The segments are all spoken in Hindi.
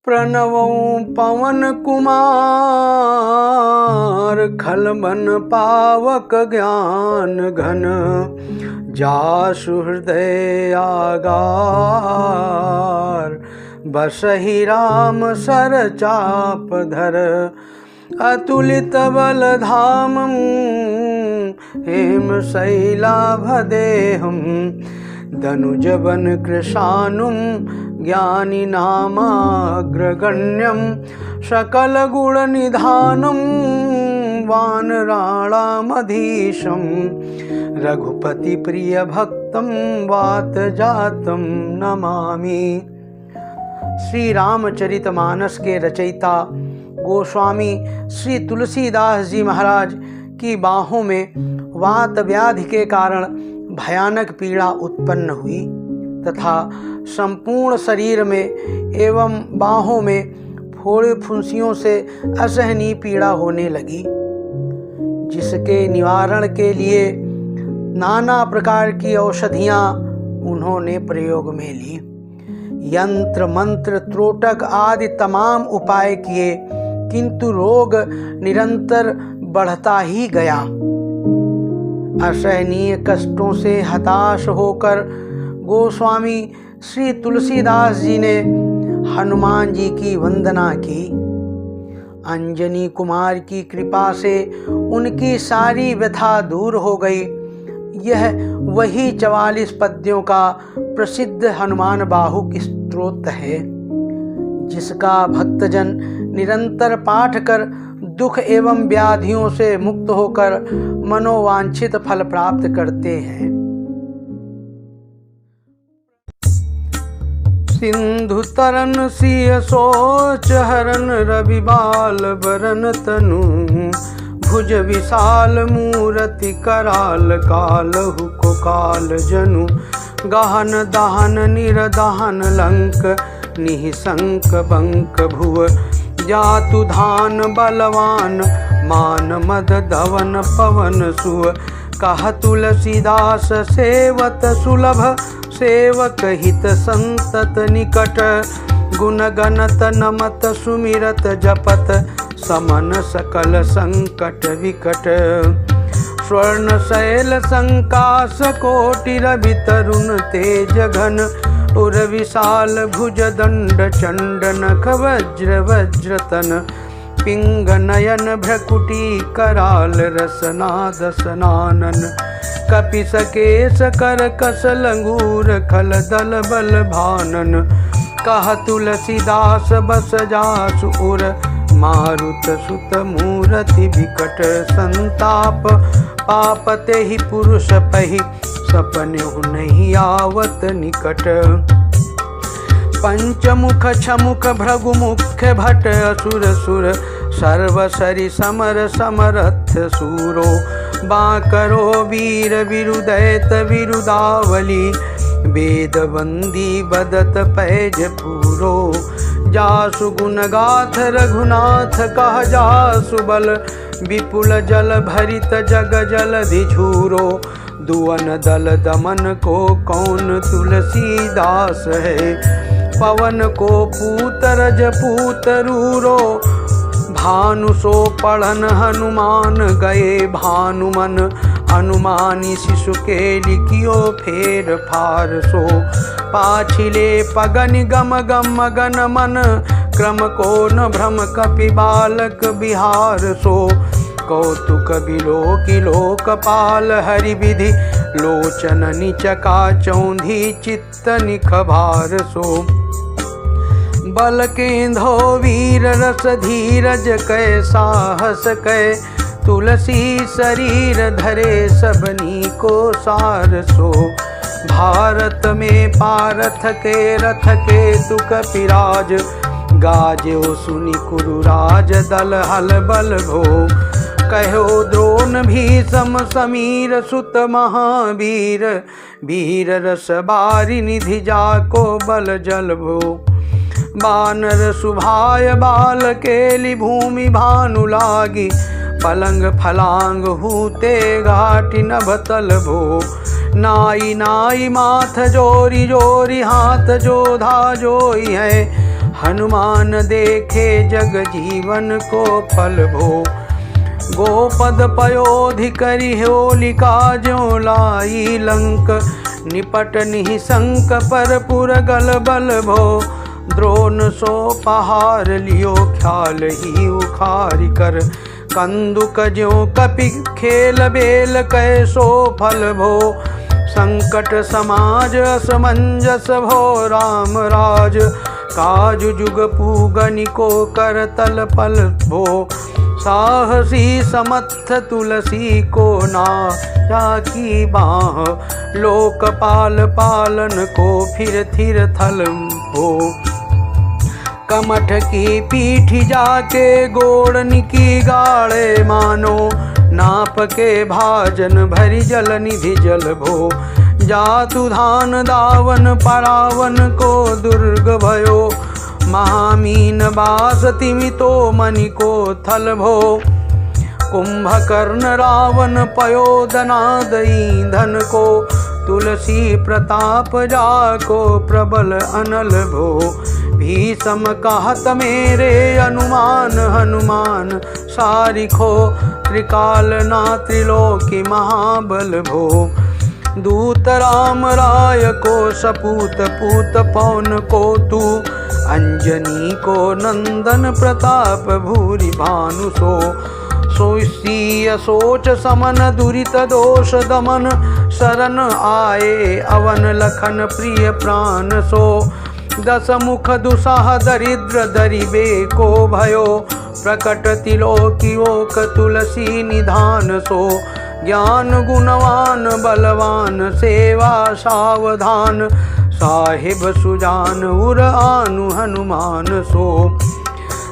प्रणवं पवन कुमार खलमन पावक ज्ञान घन जासु हृदय आगार बसहि राम सर चाप धर अतुलित बल धामं हेम शैलाभदेहं दनुजवन कृशानुं ज्ञानी नामाग्रगण्यं सकल गुण निधानं वानराणामधीशं रघुपति प्रिय भक्तं वात जातं नमामि। श्री रामचरितमानस के रचयिता गोस्वामी श्री तुलसीदास जी महाराज की बाहों में वात व्याधि के कारण भयानक पीड़ा उत्पन्न हुई तथा संपूर्ण शरीर में एवं बाहों में फोड़े फुंसियों से असहनीय पीड़ा होने लगी, जिसके निवारण के लिए नाना प्रकार की औषधियाँ उन्होंने प्रयोग में ली। यंत्र मंत्र त्रोटक आदि तमाम उपाय किए, किंतु रोग निरंतर बढ़ता ही गया। असहनीय कष्टों से हताश होकर गोस्वामी श्री तुलसीदास जी ने हनुमान जी की वंदना की। अंजनी कुमार की कृपा से उनकी सारी व्यथा दूर हो गई। यह वही 44 पद्यों का प्रसिद्ध हनुमान बाहुक स्तोत्र है, जिसका भक्तजन निरंतर पाठ कर दुख एवं व्याधियों से मुक्त होकर मनोवांछित फल प्राप्त करते हैं। सिंधु तरन सिय सोच हरन रवि बाल बरन तनु भुज विशाल मूरति कराल कालहु को काल जनु गहन दहन निरदहन लंक निःशंक बंक भुव जातु धान बलवान मान मद धवन पवन सुव कह तुलसीदास सेवत सुलभ सेवक हित संतत निकट गुण गणत नमत सुमिरत जपत समन सकल संकट विकट स्वर्ण शैल संकाश कोटि रवि तरुण तेज घन उर विशाल भुज दंड चंड नख वज्र वज्रतन पिंग नयन भ्रकुटी कराल रसना दसनानन कपिस केश कर कस लंगूर खल दल बल भानन कह तुलसीदास बस जासु उर मारुत सुत मूरति विकट संताप पापते ही पुरुष पहि सपने नहीं आवत निकट पंचमुख छमुख भृगु मुख्य भट असुर सुर सर्व सरि समर समरथ सूरो बाकरो वीर विरुदैत विरुदावली वेद बंदी बदत पैज पूरो जासु गुण गाथ रघुनाथ कह जासु बल विपुल जल भरित जग जल धिझूरो दुवन दल दमन को कौन तुलसीदास है पवन को पूत रज पूत रूरो भानु सो पढ़न हनुमान गए भानुमन अनुमानी शिशु के लिखियो फेर फार सो पाछिले पगनि गम गम गन मन क्रम को न भ्रम कपि बालक बिहार सो कौतुक बिलो किलो कपाल हरि विधि लोचन निचका चौंधी चित्त निखभार सो बल केंधो वीर रस धीरज कै साहस कै तुलसी शरीर धरे सबनी को सार सो भारत में पारथ के रथ के तुक पिराज गाजो सुनि कुरुराज दल हल बल भो कहो द्रोण भीषम समीर सुत महावीर वीर रस बारी निधि जाको बल जल भो बानर सुभाय बाल केली भूमि भानु लागी पलंग फलांग हूते घाटी नभतल भो नाई नाई माथ जोरी जोरी हाथ जोधा जोई है हनुमान देखे जग जीवन को फल भो। गोपद पयोधि करि होलिका ज्यों लाई लंक, निपट निःशंक पर पुर गल बल भो। द्रोण सो पहार लियो ख्याल ही उखारि कर, कंदुक ज्यों कपि खेल बेल कैसो फल भो। संकट समाज असमंजस भो राम राज, काज जुग पूगनि को कर तल पल भो। साहसी समर्थ तुलसी को ना जाकी बाह, लोकपाल पालन को फिर थिर थल हो। कमठ की पीठ जाके गोड़न की गाड़े मानो, नाप के भाजन भरी जल निधि जल भो। जातु धान दावन परावन को दुर्ग भयो, महामीन बास तिमि तो मणि को थल भो। कुंभकर्ण रावण पयोदनाद ईंधन को, तुलसी प्रताप जाको प्रबल अनल भो। भीषम कहत मेरे अनुमान, हनुमान सारिखो त्रिकाल ना त्रिलोकी महाबल भो। दूत राम राय को सपूत पूत पवन को तू, अंजनी को नंदन प्रताप भूरि भानु सो। सोईसीय सोच समन दुरित दोष दमन, शरण आए अवन लखन प्रिय प्राण सो। दस मुख दुसाह दरिद्र दरिबे को भयो, प्रकट तिलोकियोक तुलसी निधान सो। ज्ञान गुणवान बलवान सेवा सावधान, साहिब सुजान उर आनु हनुमान सो।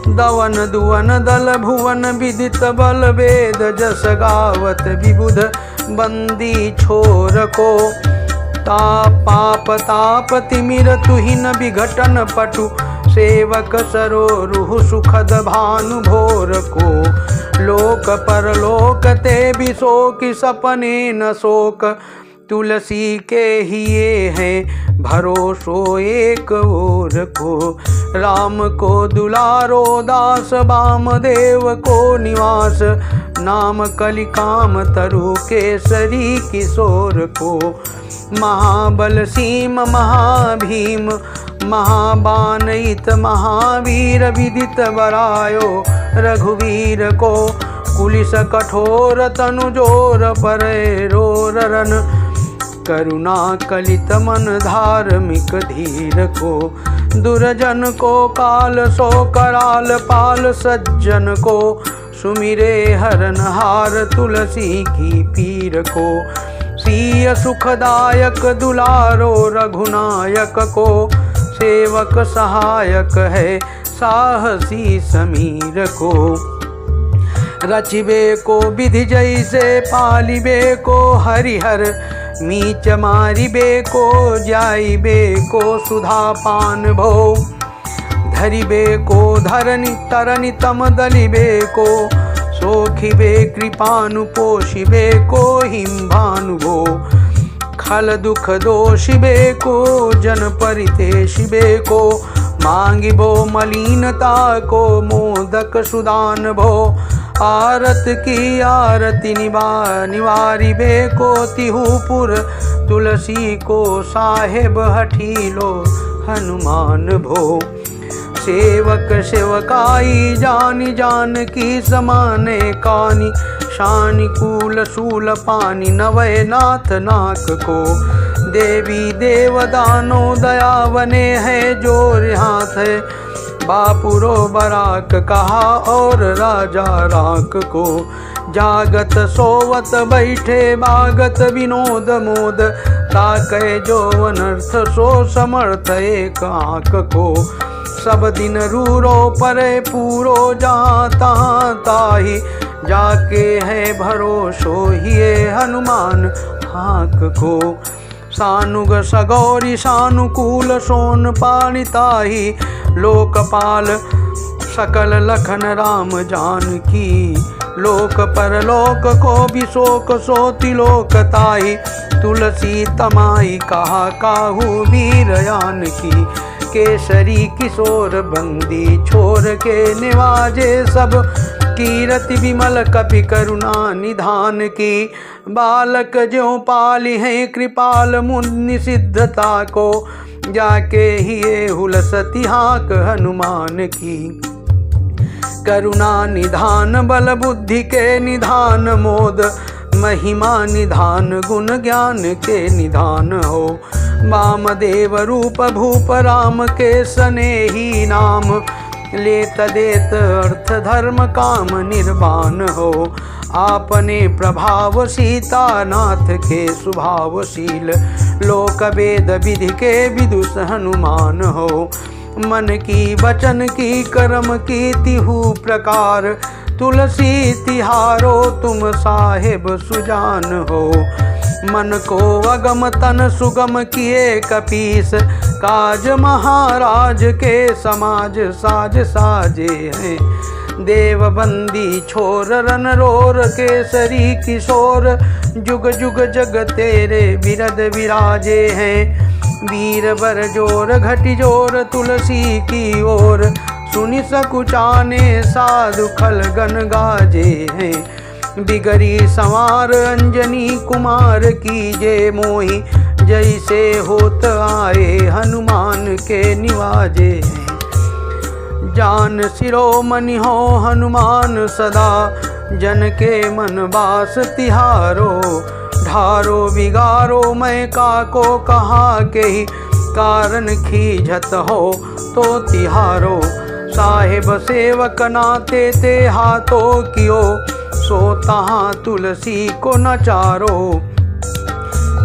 दवन दुवन दल भुवन विदित बल वेद, जस गावत विबुध बंदी छोर को। पाप ताप तिमिर तुहिन विघटन पटु, सेवक सरोरुह सुखद भानु भोर को। लोक परलोक ते भी शोक सपने न शोक, तुलसी के हिये हैं भरोसो एक ओर को। राम को दुलारो दास वामदेव को निवास, नाम कलिकाम तरु केसरी किशोर को। महाबल सीम महाभीम महाबानइत, महावीर विदित बरायो रघुवीर को। कुलिस कठोर तनुजोर परे रोरन, करुणा कलित मन धार्मिक धीर को। दुर्जन को काल सो कराल पाल, सज्जन को सुमिरे हरन हार तुलसी की पीर को। सिय सुखदायक दुलारो रघुनायक को, सेवक सहायक है साहसी समीर को। रचिबे को विधि जैसे पालिबे को हरिहर, मीच मारिबे को जाइबे को सुधा पान भो। धरिबे को धरनि तरनि तम दलिबे को, सोखिबे कृपानु पोषिबे को हिंभानु भो। खल दुख दोषिबे को जन परितेशिबे को, मांगिबो मलिनता को मोदक सुदान भो। आरत की आरती निवारिबे को तिहुपुर, तुलसी को साहेब हठीलो हनुमान भो। सेवक सेवकाई जानी जान की समाने कानी, शानी कूल शूल पानी नवय नाथ नाक को। देवी देवदानो दयावने है जोर हाथ है, बापुरो बराक कहा और राजा राक को। जागत सोवत बैठे बागत विनोद मोद, ताकै जो अनर्थ सो समर्थ एक आँख को। सब दिन रूरो परे पूरो जहाँ तहाँ ताही, जाके है भरोसो हिये हनुमान हाँक को। सानुग सगौरी सानुकूल सोन पालिताही, लोकपाल सकल लखन राम जानकी। लोक परलोक को विशोक सो तिलोकताही, तुलसी तमाई कहा काहू वीरयान की। केसरी किशोर बंदी छोर के निवाजे सब। कीरति विमल कपि करुणा निधान की। बालक ज्यों पाली हैं कृपाल मुनि सिद्धता को। जाके ही ये हुलसती हाँक हनुमान की। करुणा निधान बल बुद्धि के निधान मोद। महिमा निधान गुण ज्ञान के निधान हो। वामदेव रूप भूप राम के स्नेही नाम। लेत देत अर्थ धर्म काम निर्वाण हो। आपने प्रभाव सीता नाथ के स्वभावशील। लोक वेद विधि के विदुष हनुमान हो। मन की वचन की कर्म की तिहु प्रकार। तुलसी तिहारो तुम साहिब सुजान हो। मन को अगम तन सुगम किए कपीस। काज महाराज के समाज साज साजे हैं। देवबंदी छोर रन रोर केसरी किशोर। जुग जुग जग तेरे बिरद विराजे हैं। वीर बर जोर घटी जोर तुलसी की ओर। सुनि सकुचाने साधु खलगन गाजे हैं। बिगड़ी संवार अंजनी कुमार की जय मोहि। जैसे होत आए हनुमान के निवाजे हैं। जान शिरोमणि हो हनुमान सदा। जन के मन बास तिहारो। ढारो बिगारो मैं काको कहा के ही। कारण खीझत हो तो तिहारो। साहेब सेवक नाते ते हाथों कियो। सो तहाँ तुलसी को नचारो।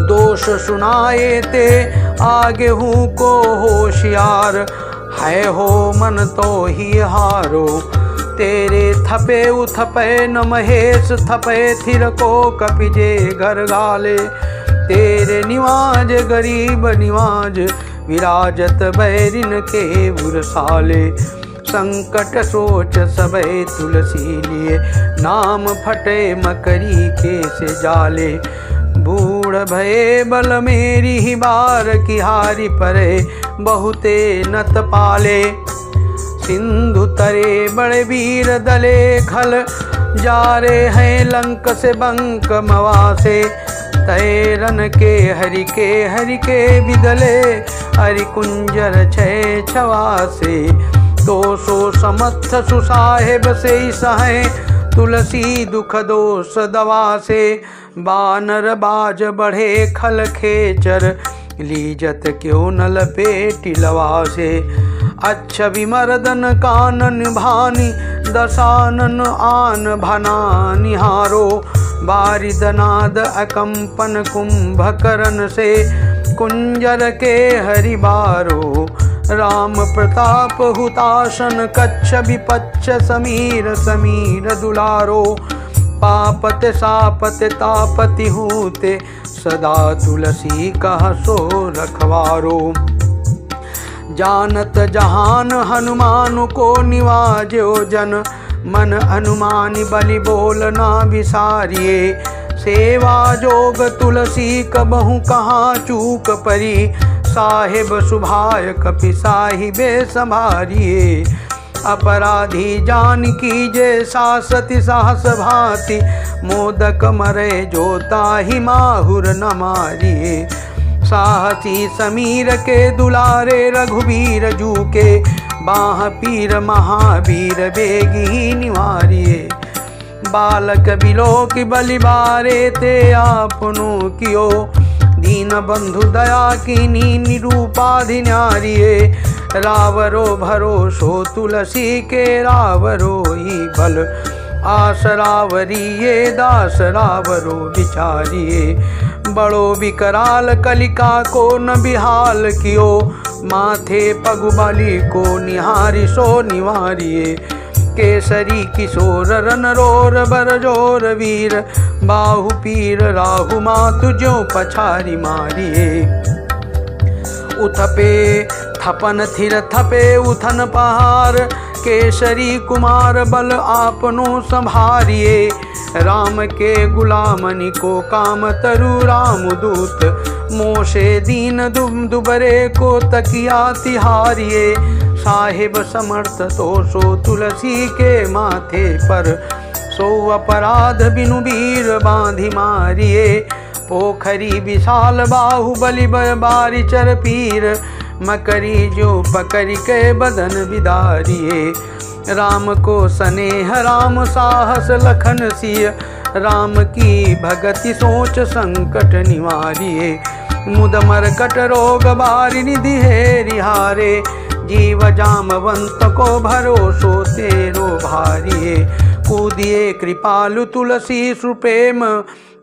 दोष सुनाए ते आगे हूँ को होशियार। है हो मन तो ही हारो। तेरे थपे उथपे न महेश थपे थिर को कपिजे घर गाले। तेरे निवाज गरीब निवाज विराजत बैरिन के बुरसाले। संकट सोच सबे तुलसी लिए। नाम फटे मकरी के से जाले। बूढ़ भये बल मेरी ही बार की हारी परे। बहुते नत पाले। सिंधु तरे बड़े वीर दले खल। जारे हैं लंक से बंक मवासे। तैरन के हरि के बिदले। हरि कुंजर छे छवासे। तो सो समर्थ सुसाहेब से सहे। तुलसी दुख दोष दवा से। बानर बाज बढ़े खल खेचर। लीजत क्यों न लपेटी लवा से। अच्छा विमर्दन कानन भानी। दशानन आन भना निहारो। बारिदनाद अकंपन कुंभकर्ण से। कुंजर के हरिबारो। राम प्रताप हुताशन कच्छ विपच्छ समीर समीर दुलारो। पापत सापत तापति हूते। सदा तुलसी कह सो रखवारो। जानत जहान हनुमान को निवाजो जन। मन हनुमानि बलि बोलना विसारिए। सेवा जोग तुलसी कबहु कहाँ चूक परी। साहिब सुभाय कपि साहिबे संभारिए। अपराधी जान कीजे सासति साहस भांति। मोदक मरे जोता ही माहुर न मारिए। साहसी समीर के दुलारे रघुवीर जू के। बाह पीर महावीर बेगी निवारिए। बालक बिलोक बलिबारे ते आपनो कियो। दीन बंधु दया कीनी निरूपाधि न्यारिये। रावरो भरोसो तुलसी के रावरो ही बल। आस रावरिये दास रावरो विचारिये। बड़ो विकराल कलिका को न बिहाल कियो। माथे पग बलि को निहारी सो निवारिये। केसरी किशोर रन रोर बर जोर वीर। बाहु पीर राहु मातु ज्यों पछारी मारिए। उथपे थपन थिर थपे उथन पहार। केसरी कुमार बल आपनो संभारिए। राम के गुलामनि को काम तरु राम दूत। मोशे दीन दुबरे को तकिया तिहारिए, साहिब समर्थ तो सो तुलसी के माथे पर, सो अपराध बिनु वीर बांधि मारिए, पोखरी विशाल बाहुबलि बारी चर पीर, मकरी जो पकड़ के बदन बिदारिए, राम को स्नेह राम साहस लखन सिय, राम की भगति सोच संकट निवारिए, मुद मरकट रोग बारि निधि है रिहारे, जीव जामवंत को भरोसो तेरो भारिए, कूदिए कृपालु तुलसी सुप्रेम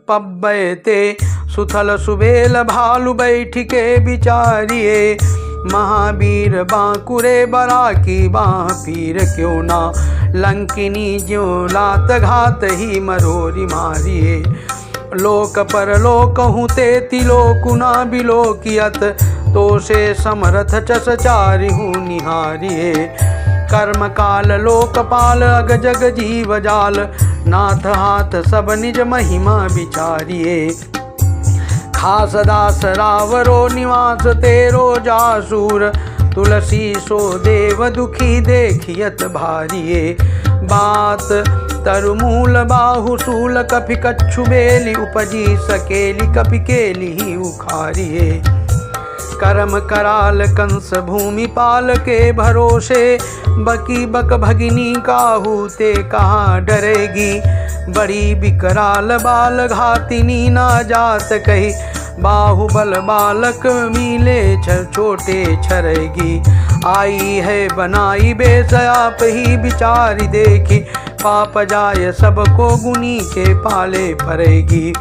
पब्बयते, सुथल सुबेल भालु बैठिके विचारिए, महावीर बांकुरे बरा की बाह पीर क्यों ना, लंकिनी ज्यों लात घात ही मरोरी मारिए, लोक पर लोक हूँ ते तिलोकुना बिलोकियत, तो से समरथ चस चारि हूँ निहारिए, कर्म काल लोकपाल अग जग जीव जाल, नाथ हाथ सब निज महिमा विचारिए, खास दास रावरो निवास तेरो जासूर, तुलसी सो देव दुखी देखियत भारिए, बात तरुमूल बाहुसूल कपि कच्छु बेली, उपजी सकेली कपि केली ही उखारिए, करम कराल कंस भूमि पाल के भरोसे, बकी बक भगिनी काहू ते कहाँ डरेगी, बड़ी बिकराल बाल घातिनी ना जात कही, बाहुबल बालक मिले छोटे छरेगी, आई है बनाई बेस आप ही विचारी देखी, पाप जाय सबको गुनी के पाले पड़ेगी,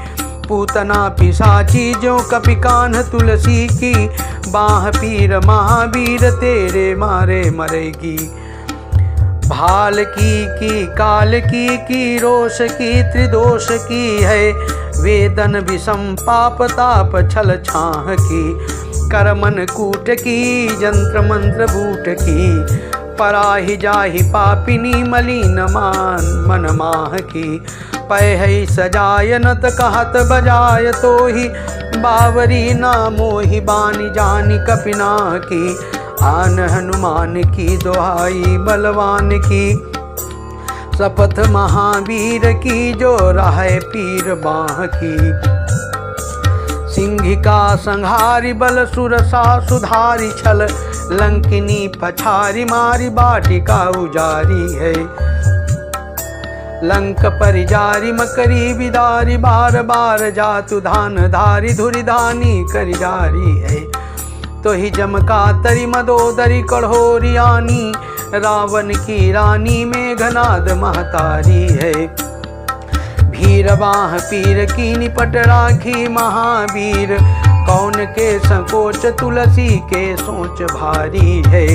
पूतना पिशाची जो कपि कान्ह तुलसी की, बाह पीर महावीर तेरे मारे मरेगी, भाल की काल की रोष की त्रिदोष की है, वेदन विषम पाप ताप छल छाह की, करमन कूट की जंत्र मंत्र बूट की, पराहि जाहि पापिनी मलिन मान मन माह की, पै सजायनत कहत बजाय तो ही, बावरी ना मोहि बानी जानी कपिना की, आन हनुमान की दोहाई बलवान की, शपथ महावीर की जो रहे पीर बाह की, सिंहिका संहारी बल सुरसा सुधारी छल, लंकिनी पछारी मारी बाटिका उजारी है, लंक परिजारी मकरी बिदारी, बार बार जातु धान धारी धुरी धानी करी जारी है, तो ही जमका तरी मदोदरी कढ़ोरियानी, रावण की रानी मेघनाद महतारी है, भीर बाह पीर की निपट राखी महावीर, कौन के संकोच तुलसी के सोच भारी है,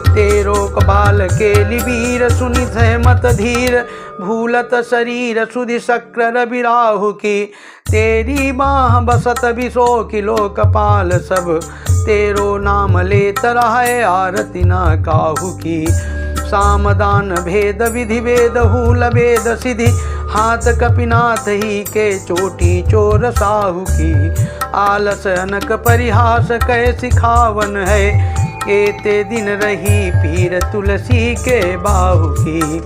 तेरो कबाल के लिबीर सुनि सहमत धीर, भूलत शरीर सुधि शक्र रवि राहु की, तेरी बाह बसत विशो किलो कपाल सब, तेरो नाम लेत रहे आरती ना काहू की, सामदान भेद विधि वेद हूल वेद सिद्धि, हाथ कपिनाथ ही के चोटी चोर साहू की, आलस अनक परिहास कै सिखावन है, एते दिन रही पीर तुलसी के बाहु की,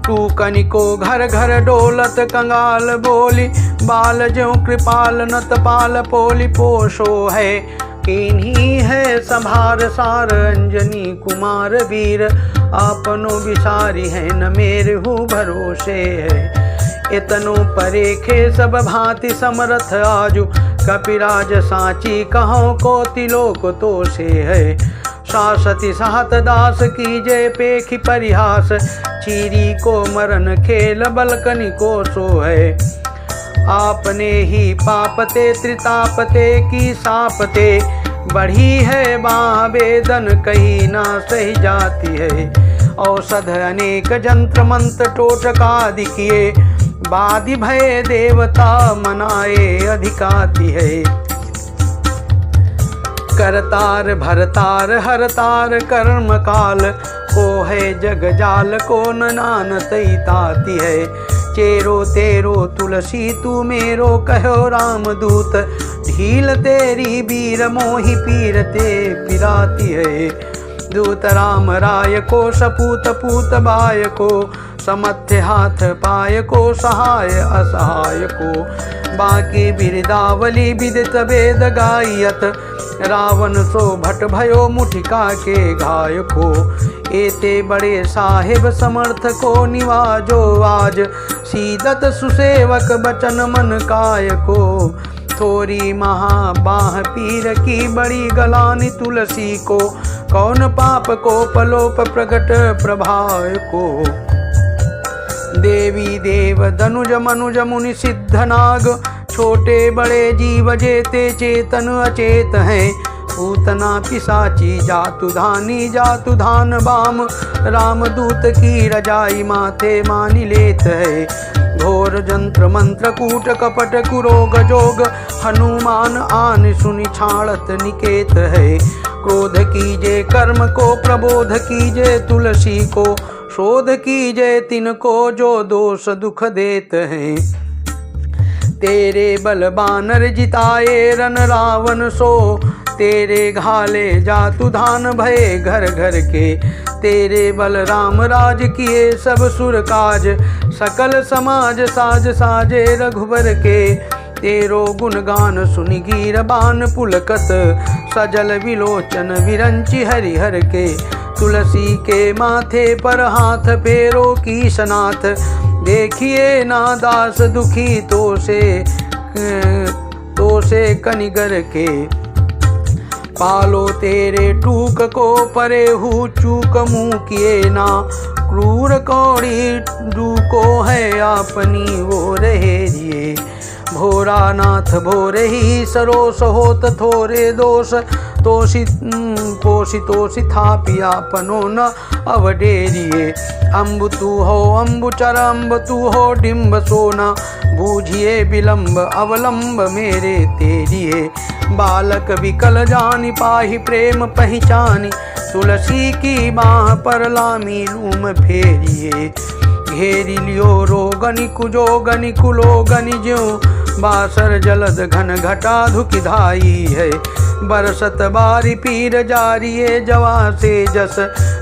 टूकनी को घर घर डोलत कंगाल बोली, बाल ज्यों कृपाल नत पाल पोली पोषो है, किन्हीं है संभार सार अंजनी कुमार वीर, आपनो विसारी है न मेरे हूँ भरोसे है, इतनो परेखे सब भांति समरथ आजु, कपिराज साची कहो को तिलोक तो से है, सासती सात दास की जय पेखी परिहास, चीरी को मरण खेल बलकनी को सो है, आपने ही पापते त्रितापते की सापते, बढ़ी है बाँ वेदन कहीं ना सही जाती है, औषध अनेक जंत्र मंत्र टोटकादि किए, बादि भय देवता मनाए अधिकाती है, करतार भरतार हरतार कर्म काल, को है जग जाल को नान तई ताती है। चेरो तेरो तुलसी तू मेरो कहो रामदूत, ढील तेरी बीर मोहि पीर ते पिराती है। दूत राम राय को सपूत पूत बाय को, समर्थ्य हाथ पाय को सहाय असहाय को। बाकी बिरदावली विदित वेद गायत, रावण सो भट भयो मुठिका के घाय को। एते बड़े साहेब समर्थ को निवाजो आज, सीदत सुसेवक बचन मन काय को। थोरी महाबाह पीर की बड़ी गलानी तुलसी को, कौन पाप को पलोप प्रगट प्रभाय को। देवी देव धनुज मनुज मुनि सिद्ध नाग, छोटे बड़े जीव जेते चेतन अचेत हैं। पूतना पिशाची जातु धानी जातु धान बाम, रामदूत की रजाई माथे मानी लेत है। घोर जंत्र मंत्र कूट कपट कुरोग जोग, हनुमान आन सुनि छाड़त निकेत है। क्रोध कीजे कर्म को प्रबोध कीजे तुलसी को, शोध कीजे तिनको जो दोष दुख देत हैं। तेरे बल बानर जिताए रन रावण सो, तेरे घाले जातु धान भये घर घर के। तेरे बल राम राज किए सब सुर काज, सकल समाज साज साजे रघुबर के। तेरो गुणगान सुनि गीर बान पुलकत, सजल विलोचन विरंचि हरिहर के। तुलसी के माथे पर हाथ फेरो कीशनाथ, देखिए ना दास दुखी तो से कनिगर के। पालो तेरे टूक को परे हु चूक मुँह किए ना, क्रूर कौड़ी डूको है आपनी वो रहे जिए। भोरा नाथ भोरे ही सरोस होत थोरे दोष, पोषि तोषि थापि आपनो न अवडेरिए। अम्बु तू हो अम्बुचर अम्ब तू हो डिम्ब सोना, बूझिए विलम्ब अवलंब मेरे तेरिए। बालक विकल जानि पाहि प्रेम पहचानी, तुलसी की बाह पर लामी लूम फेरिए। घेरी लियो रोगनि कुजोगनि कुलोगनि ज्यों, बासर जलद घन घटा धुकी धाई है। बरसत बारी पीर जारिये जवा से जस,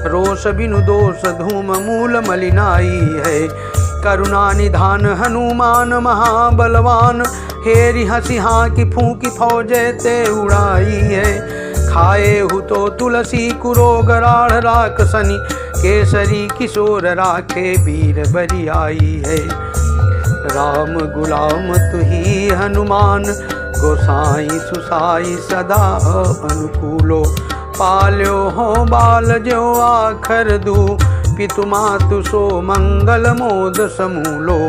रोष बिनु दोष धूम मूल मलिनाई है। करुणा निधान हनुमान महाबलवान, हेरि हंसी हाँ की फूकी फौजे ते उड़ाई है। खाए हु तो तुलसी कुरोग राढ़ राक्षसनी, केसरी किशोर राखे वीर बरियाई है। राम गुलाम तुही हनुमान, गोसाई सुसाई सदा अनुकूलो। पाल्यो हो बाल ज्यो आखर दू, पितु मातु सो मंगल मोद समूलो।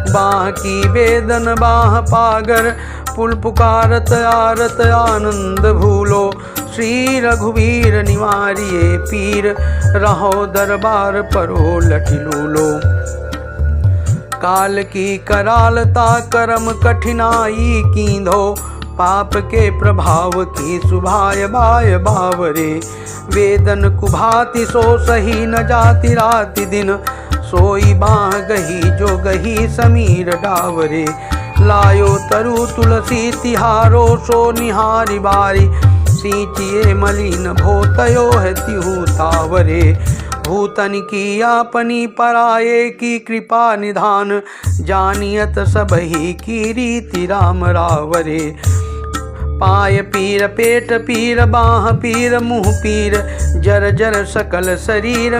बाह की वेदन बाह पागर, पुल पुकारत आरत आनंद भूलो। श्री रघुवीर निवारिये पीर, रहो दरबार परो लठिलूलो। काल की करालता करम कठिनाई कींधो, पाप के प्रभाव की सुभाय बाय बावरे। वेदन कुभाति सो सही न जाति राति दिन, सोई बाह गही जो गही समीर डावरे। लायो तरु तुलसी तिहारो सो निहारी बारी, सींचिए मलिन भोतयो है तिहु तावरे। भूतन की आपनी पराये की कृपा निधान, जानियत सबही की रीति राम रावरे। पाय पीर पेट पीर बाह पीर मुँह पीर, जर जर सकल शरीर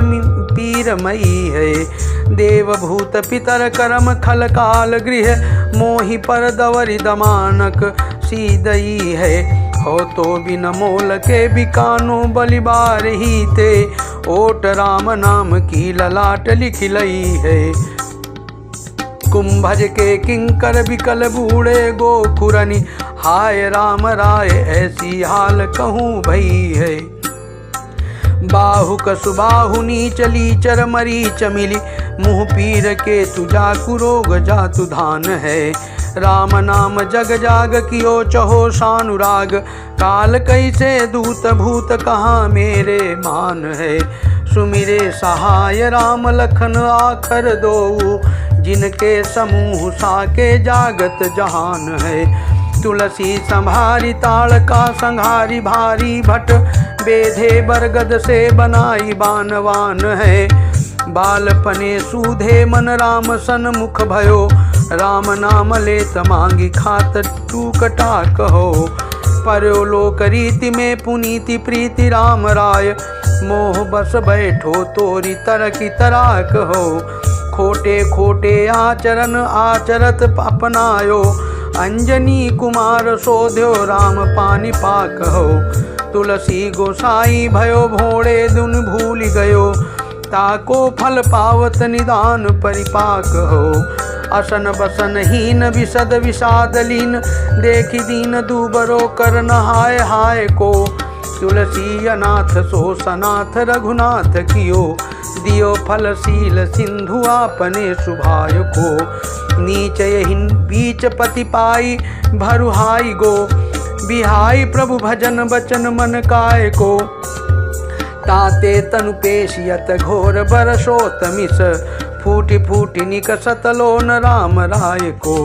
पीरमयी है। देव भूत पितर करम खल काल गृह, मोहि पर दवरि दमानक सीदई है। हो तो बिन मोल के बिकानो बलिबार ही ते, ओट राम नाम की ललाट लिख लई है। कुंभज के किंकर बिकल बूढ़े गोखुरनि, हाय राम राय ऐसी हाल कहूँ भई है। बाहुक सुबाहु नीच लीचर मरीच मिली, मुँह पीर के तुजा कुरोग जातु धान है। राम नाम जग जाग कियो चहो सानुराग। काल कैसे दूत भूत कहाँ मेरे मान है। सुमिरे सहाय राम लखन आखर दो, जिनके समूह साके जागत जहान है। तुलसी संभारी ताड़ का संहारी भारी भट, बेधे बरगद से बनाई बानवान है। बालपने सूधे मन राम सन्मुख भयो, राम नाम लेत मांगी खात टूकटा कहो। परलोक रीति में पुनीति प्रीति राम राय, मोह बस बैठो तोरी तर की तरा कहो। खोटे खोटे आचरण आचरत अपनायो, अंजनी कुमार सोध्यो राम पानी पाक हो। तुलसी गोसाई भयो भोड़े दुन भूल गयो, ताको फल पावत निदान परिपाक हो। असन बसन हीन विशद विषाद लीन, देखी दीन दूबरो कर नहाय हाय को। तुलसी अनाथ सो सनाथ रघुनाथ कियो, दियो फलशील सिंधु आपने सुभाय को। नीच यहिन बीच पति पाई भरुहाई गो, बिहाई प्रभु भजन बचन मन काय को। ताते तनु पेशियत घोर बरसोत मिस, फूटी फूटी निकसत लोन राम राय को।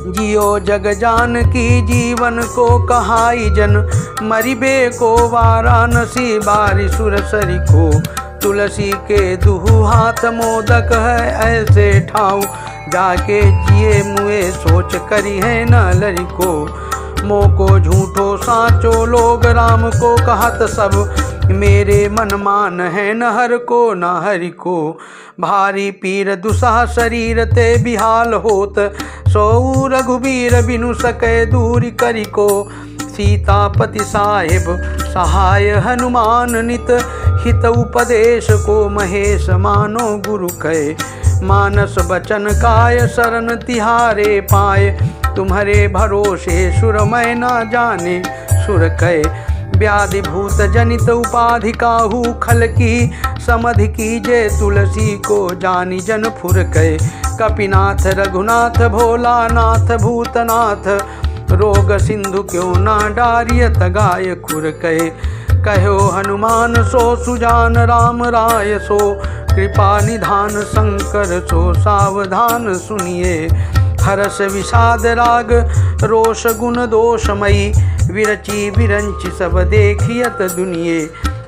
जियो जग जान की जीवन को कहाई जन, मरिबे को वाराणसी बारी सुरसरी को। तुलसी के दुहु हाथ मोदक है ऐसे ठाऊ, जाके जिए मुए सोच करी है न लरी को। मोको झूठो साचो लोग राम को कहत सब, मेरे मन मान है न हर को न हरि को। भारी पीर दुसह शरीर ते बिहाल होत, सो रघुबीर बिनु सके दूरी करी को। सीतापति साहेब सहाय हनुमान नित, हित उपदेश को महेश मानो गुरु कहे। मानस बचन काय शरण तिहारे पाए, तुम्हारे भरोसे सुर मैं ना जाने सुर कहे। व्याधि भूत जनित उपाधि काहू खल की, समधि कीजे तुलसी को जानी जन फुर कहे। कपिनाथ रघुनाथ भोलानाथ भूतनाथ, रोग सिंधु क्यों ना डारियत गाय खुर कहे। कहो हनुमान सो सुजान राम राय सो, कृपा निधान शंकर सो सावधान सुनिए। हरस विषाद राग रोष गुण दोषमयी, विरची विरंची सब देखियत दुनिये।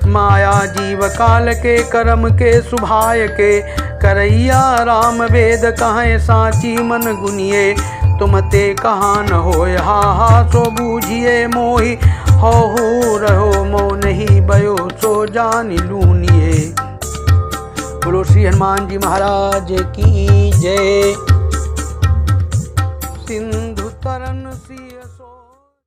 माया जीव काल के करम के सुभाय के, करैया राम वेद कहें साची मन गुनिए। तुम ते कहाँ न होय हा हा सो बूझिए मोहि, हो रहो मो नहीं भयो सो जान लूनिए। बोलो श्री हनुमान जी महाराज की जय।